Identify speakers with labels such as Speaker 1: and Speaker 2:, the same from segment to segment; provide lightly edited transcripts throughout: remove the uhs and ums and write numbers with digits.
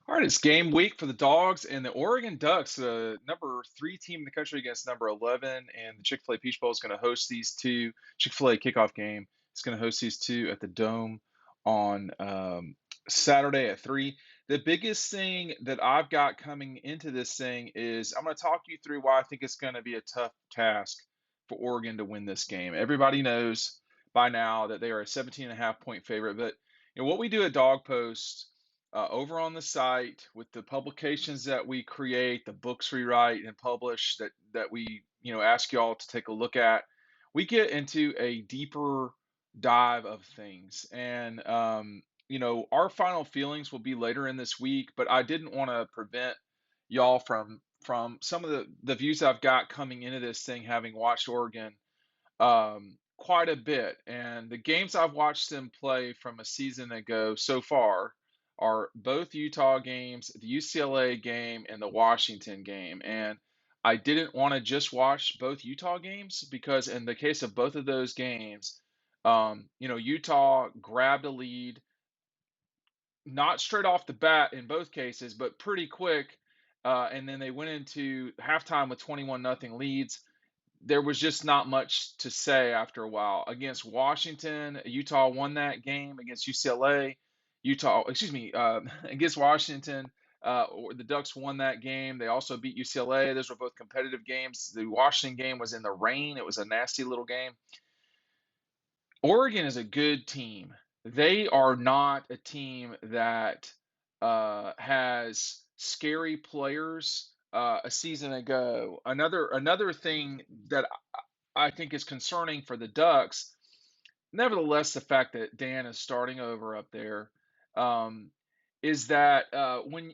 Speaker 1: All right, it's game week for the Dogs and the Oregon Ducks, the number 3 team in the country against number 11. And the Chick-fil-A Peach Bowl is going to host these two. Chick-fil-A kickoff game is going to host these two at the Dome on Saturday at 3. The biggest thing that I've got coming into this thing is I'm going to talk you through why I think it's going to be a tough task for Oregon to win this game. Everybody knows by now that they are a 17.5 point favorite, but what we do at Dog Post over on the site with the publications that we create, the books we write and publish that we ask y'all to take a look at, we get into a deeper dive of things. And our final feelings will be later in this week, but I didn't want to prevent y'all from some of the views I've got coming into this thing, having watched Oregon quite a bit. And the games I've watched them play from a season ago so far are both Utah games, the UCLA game, and the Washington game. And I didn't want to just watch both Utah games because, in the case of both of those games, Utah grabbed a lead, not straight off the bat in both cases, but pretty quick. And then they went into halftime with 21-0 leads. There was just not much to say after a while. Against Washington, Utah won that game. Against UCLA, against Washington, the Ducks won that game. They also beat UCLA. Those were both competitive games. The Washington game was in the rain. It was a nasty little game. Oregon is a good team. They are not a team that has scary players. A season ago, another thing that I think is concerning for the Ducks, nevertheless, the fact that Dan is starting over up there, is that when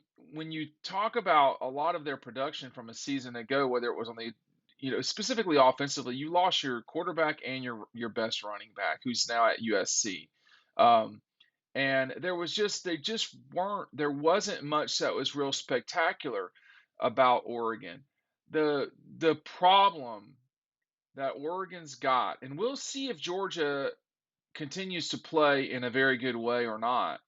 Speaker 1: you talk about a lot of their production from a season ago, whether it was on the specifically offensively, you lost your quarterback and your best running back, who's now at USC. And there wasn't much that was real spectacular about Oregon. The problem that Oregon's got, and we'll see if Georgia continues to play in a very good way or not.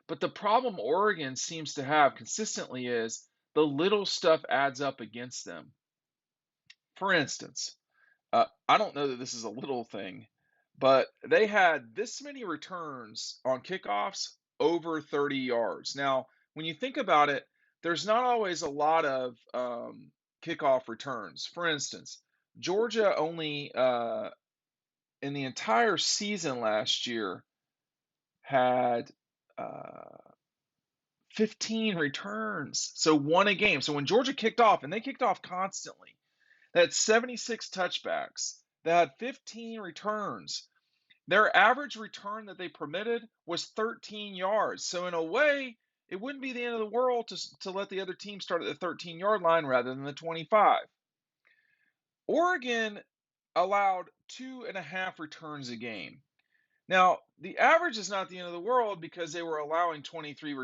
Speaker 1: But the problem Oregon seems to have consistently is the little stuff adds up against them. For instance, I don't know that this is a little thing, but they had this many returns on kickoffs over 30 yards. Now, when you think about it, there's not always a lot of kickoff returns. For instance, Georgia only, in the entire season last year, had 15 returns, so one a game. So when Georgia kicked off, and they kicked off constantly, they had 76 touchbacks. They had 15 returns. Their average return that they permitted was 13 yards. So in a way, it wouldn't be the end of the world to let the other team start at the 13-yard line rather than the 25. Oregon allowed 2.5 returns a game. Now, the average is not the end of the world because they were allowing 23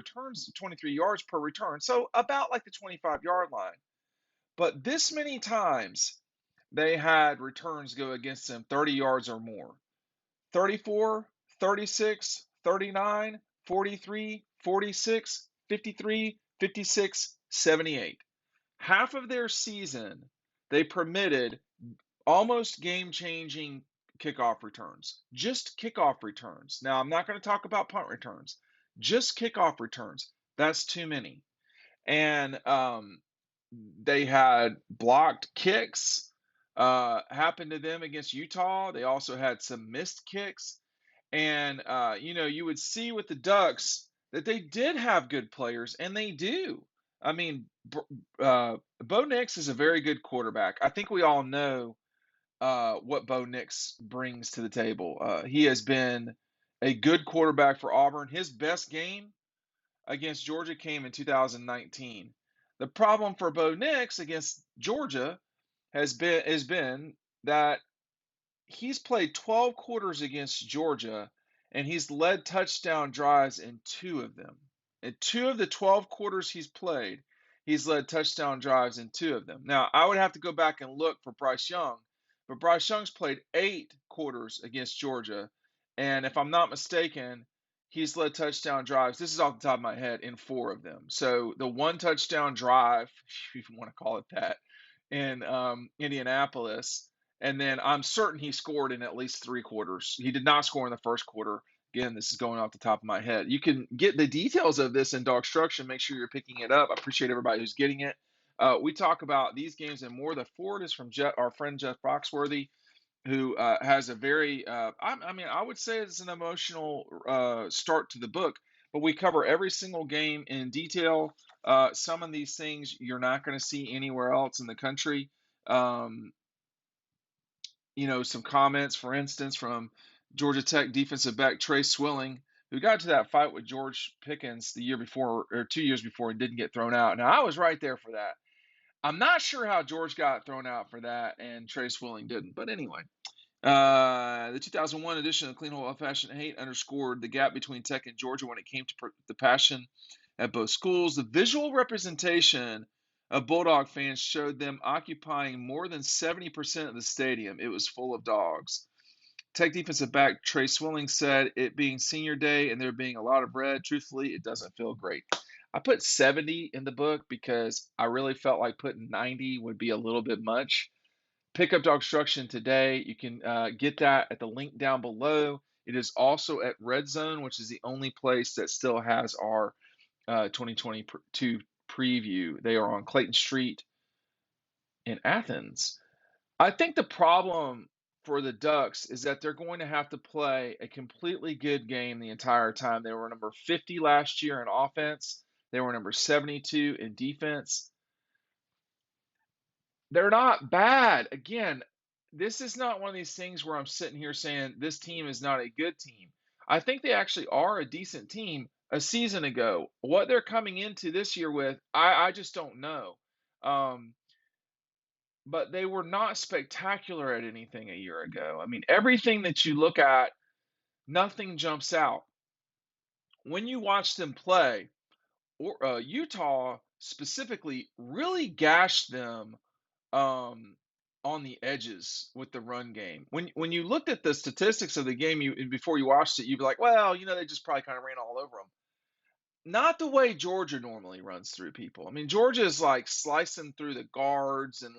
Speaker 1: yards per return. So about like the 25-yard line. But this many times they had returns go against them 30 yards or more. 34, 36, 39, 43, 46, 53, 56, 78. Half of their season, they permitted almost game-changing kickoff returns. Just kickoff returns. Now, I'm not going to talk about punt returns. Just kickoff returns. That's too many. And they had blocked kicks happen to them against Utah. They also had some missed kicks. And, you would see with the Ducks that they did have good players, and they do. I mean, Bo Nix is a very good quarterback. I think we all know what Bo Nix brings to the table. He has been a good quarterback for Auburn. His best game against Georgia came in 2019. The problem for Bo Nix against Georgia has been that he's played 12 quarters against Georgia, and he's led touchdown drives in 2 of them. In 2 of the 12 quarters he's played, he's led touchdown drives in 2 of them. Now, I would have to go back and look for Bryce Young, but Bryce Young's played 8 quarters against Georgia, and if I'm not mistaken, he's led touchdown drives. This is off the top of my head in 4 of them. So the one touchdown drive, if you want to call it that, in Indianapolis, and then I'm certain he scored in at least 3 quarters. He did not score in the first quarter. Again, this is going off the top of my head. You can get the details of this in DAWGSTRUCTION. Make sure you're picking it up. I appreciate everybody who's getting it. We talk about these games and more. The forward is from our friend Jeff Foxworthy, who has a very, I mean, I would say it's an emotional start to the book, but we cover every single game in detail. Some of these things you're not going to see anywhere else in the country. Um, some comments, for instance, from Georgia Tech defensive back Trey Swilling, who got to that fight with George Pickens the year before or 2 years before and didn't get thrown out. Now, I was right there for that. I'm not sure how George got thrown out for that and Trey Swilling didn't, but anyway. The 2001 edition of Clean Hole of Passion and Hate underscored the gap between Tech and Georgia when it came to the passion at both schools. The visual representation of Bulldog fans showed them occupying more than 70% of the stadium. It was full of dogs. Tech defensive back Trey Swilling said, it being senior day and there being a lot of red, truthfully, it doesn't feel great. I put 70 in the book because I really felt like putting 90 would be a little bit much. Pick up DAWGSTRUCTION today. You can get that at the link down below. It is also at Red Zone, which is the only place that still has our 2022 preview. They are on Clayton Street in Athens. I think the problem for the Ducks is that they're going to have to play a completely good game the entire time. They were number 50 last year in offense. They were number 72 in defense. They're not bad. Again, this is not one of these things where I'm sitting here saying this team is not a good team. I think they actually are a decent team a season ago. What they're coming into this year with, I just don't know. But they were not spectacular at anything a year ago. I mean, everything that you look at, nothing jumps out. When you watch them play, Utah specifically really gashed them on the edges with the run game. When you looked at the statistics of the game, before you watched it, you'd be like, well, they just probably kind of ran all over them. Not the way Georgia normally runs through people. I mean, Georgia is like slicing through the guards and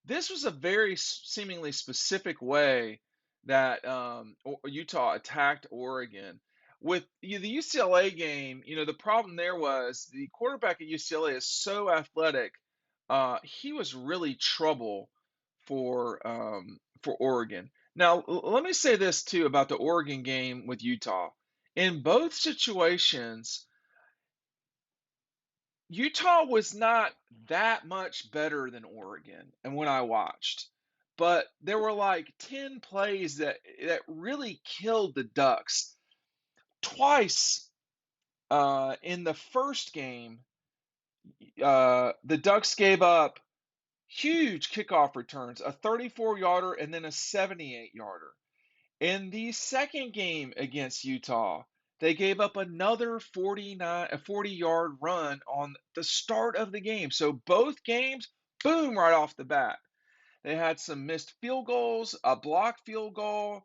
Speaker 1: this was a very seemingly specific way that Utah attacked Oregon. With the UCLA game, the problem there was the quarterback at UCLA is so athletic. He was really trouble for Oregon. Now, let me say this too about the Oregon game with Utah. In both situations, Utah was not that much better than Oregon, and when I watched, but there were like 10 plays that really killed the Ducks. Twice in the first game, the Ducks gave up huge kickoff returns, a 34-yarder and then a 78-yarder. In the second game against Utah, they gave up another 40-yard run on the start of the game. So both games, boom, right off the bat. They had some missed field goals, a blocked field goal.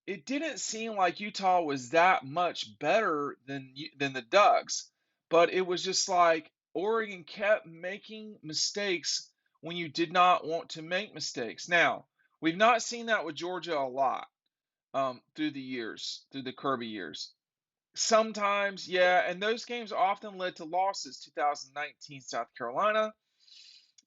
Speaker 1: It didn't seem like Utah was that much better than the Ducks, but it was just like Oregon kept making mistakes when you did not want to make mistakes. Now, we've not seen that with Georgia a lot through the years, through the Kirby years. Sometimes, yeah, and those games often led to losses. 2019 South Carolina,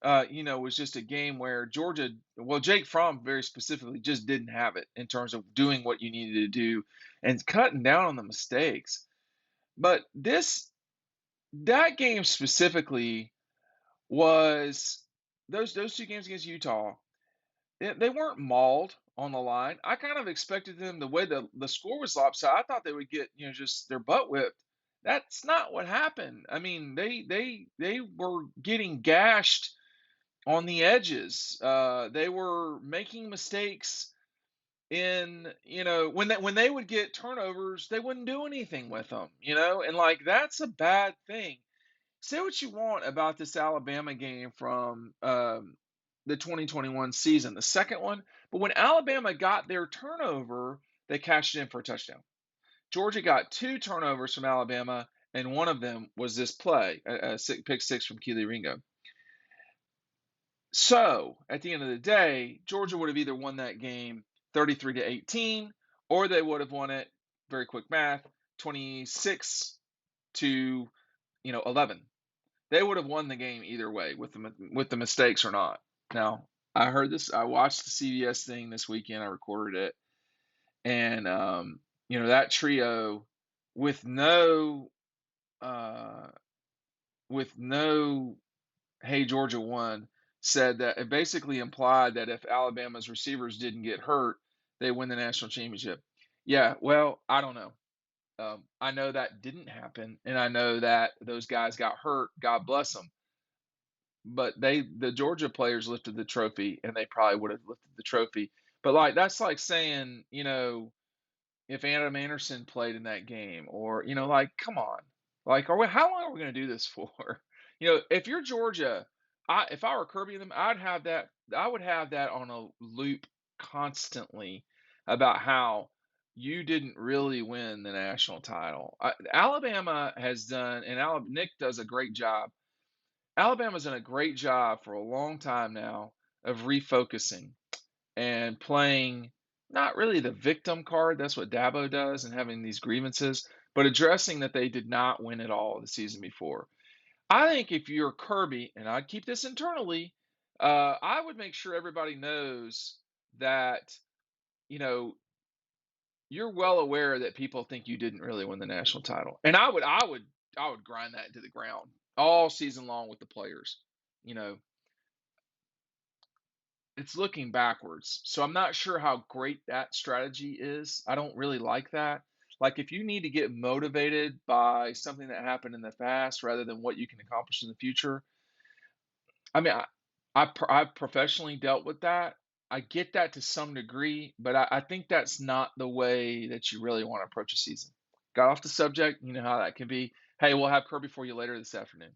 Speaker 1: was just a game where Georgia, well, Jake Fromm very specifically just didn't have it in terms of doing what you needed to do and cutting down on the mistakes. But that game specifically was those 2 games against Utah. They weren't mauled on the line. I kind of expected them, the way the score was lopsided, I thought they would get, just their butt whipped. That's not what happened. I mean, they were getting gashed on the edges. They were making mistakes in, when they would get turnovers, they wouldn't do anything with them, and that's a bad thing. Say what you want about this Alabama game from the 2021 season, the second one, but when Alabama got their turnover, they cashed it in for a touchdown. Georgia got 2 turnovers from Alabama, and one of them was this play, a pick six from Keely Ringo. So at the end of the day, Georgia would have either won that game 33-18, or they would have won it, very quick math, 26 to 11. They would have won the game either way with the mistakes or not. Now, I heard this. I watched the CBS thing this weekend. I recorded it, and that trio with no uh, Hey Georgia won said that it basically implied that if Alabama's receivers didn't get hurt, they win the national championship. Yeah, well, I don't know. I know that didn't happen, and I know that those guys got hurt. God bless them. But the Georgia players lifted the trophy, and they probably would have lifted the trophy. But that's like saying, if Adam Anderson played in that game, or come on, how long are we going to do this for? If you're Georgia, if I were Kirby and them, I would have that on a loop constantly about how you didn't really win the national title. Alabama has done, and Nick does a great job. Alabama's done a great job for a long time now of refocusing and playing not really the victim card. That's what Dabo does, and having these grievances, but addressing that they did not win it all the season before. I think if you're Kirby, and I'd keep this internally, I would make sure everybody knows that, you know, you're well aware that people think you didn't really win the national title. And I would grind that into the ground all season long with the players. You know, it's looking backwards. So I'm not sure how great that strategy is. I don't really like that. Like, if you need to get motivated by something that happened in the past rather than what you can accomplish in the future, I mean, I've professionally dealt with that. I get that to some degree, but I think that's not the way that you really want to approach a season. Got off the subject. You know how that can be. Hey, we'll have Kirby for you later this afternoon.